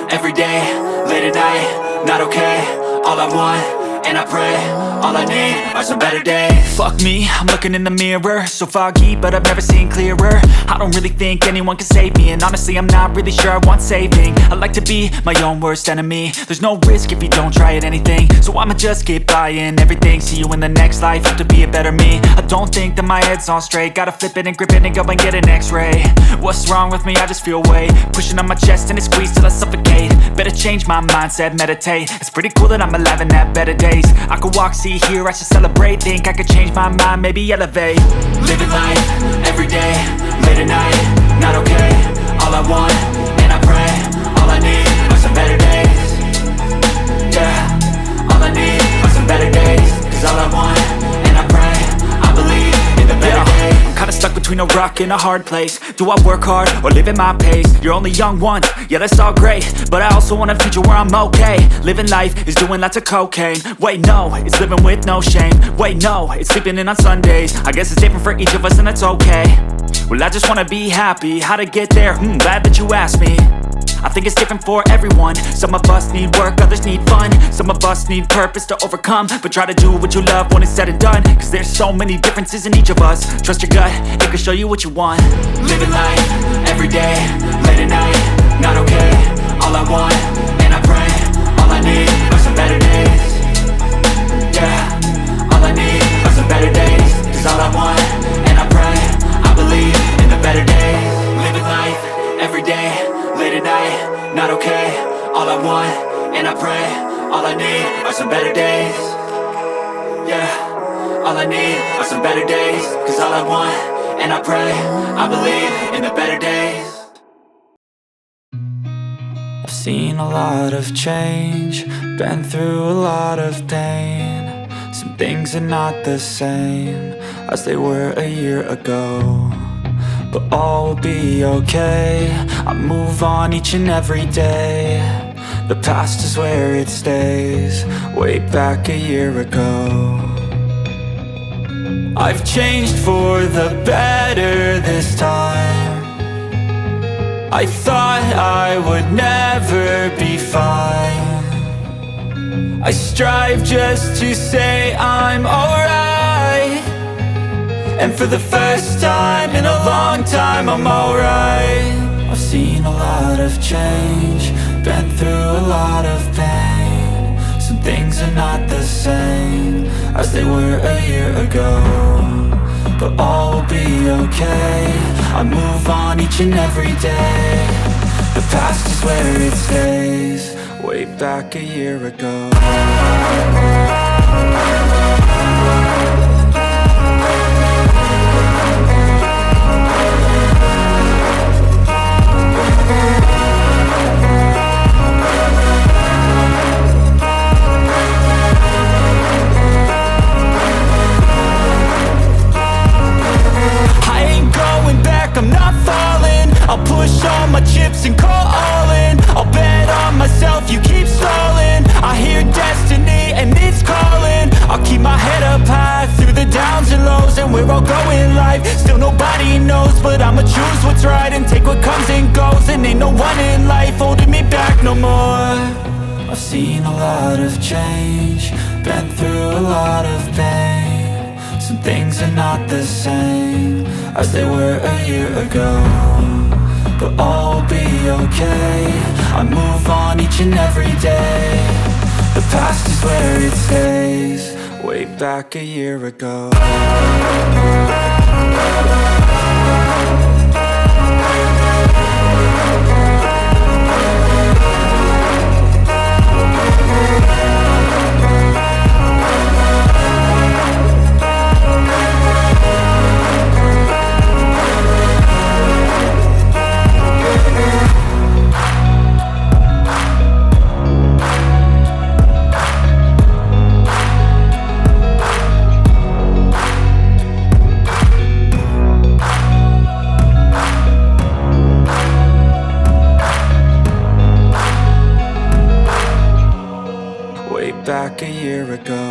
every day, late at night, not okay. All I want, and I pray, all I need are some better days. Fuck me, I'm looking in the mirror, so foggy, but I've never seen clearer. I don't really think anyone can save me, and honestly I'm not really sure I want saving. I like to be my own worst enemy. There's no risk if you don't try at anything, so I'ma just keep buying everything. See you in the next life, have to be a better me. I don't think that my head's on straight, gotta flip it and grip it and go and get an x-ray. What's wrong with me? I just feel weight pushing on my chest and it squeezes till I suffocate. Better change my mindset, meditate. It's pretty cool that I'm alive and have better days. I could walk, see, hear, I should celebrate. Think I could change my mind, maybe elevate. Living life, every day, late at night, not okay. All I want, and I pray, all I need are some better days. Yeah, all I need are some better days. Cause all I want, and I pray, I believe in the better days. I'm kinda stuck between a rock and a hard place. Do I work hard or live at my pace? You're only young once, yeah that's all great, but I also want a future where I'm okay. Living life is doing lots of cocaine. Wait no, it's living with no shame. Wait no, it's sleeping in on Sundays. I guess it's different for each of us and that's okay. Well I just wanna be happy, how to get there? Glad that you asked me. I think it's different for everyone. Some of us need work, others need fun. Some of us need purpose to overcome. But try to do what you love when it's said and done. Cause there's so many differences in each of us. Trust your gut, it can show you what you want. Living life, every day, late at night, not okay. All I want, and I pray, all I need are some better days. Yeah, all I need are some better days. Cause all I want, and I pray, I believe in the better days. Living life, every day, late at night, not okay. All I want, and I pray, all I need are some better days. Yeah, all I need are some better days. Cause all I want, and I pray, I believe in the better days. I've seen a lot of change, been through a lot of pain. Some things are not the same as they were a year ago, but all will be okay. I move on each and every day. The past is where it stays, way back a year ago. I've changed for the better this time. I thought I would never be fine. I strive just to say I'm alright, and for the first time in a long time I'm alright. I've seen a lot of change, been through a lot of pain. Some things are not the same as they were a year ago, but all will be okay. I move on each and every day. The past is where it stays, way back a year ago. I'm not falling, I'll push all my chips and call all in. I'll bet on myself, you keep stalling. I hear destiny and it's calling. I'll keep my head up high through the downs and lows, and we're all going live. Still nobody knows, but I'ma choose what's right and take what comes and goes. And ain't no one in life holding me back no more. I've seen a lot of change, been through a lot of pain. Some things are not the same as they were a year ago, but all will be okay. I move on each and every day. The past is where it stays, way back a year ago. Back a year ago.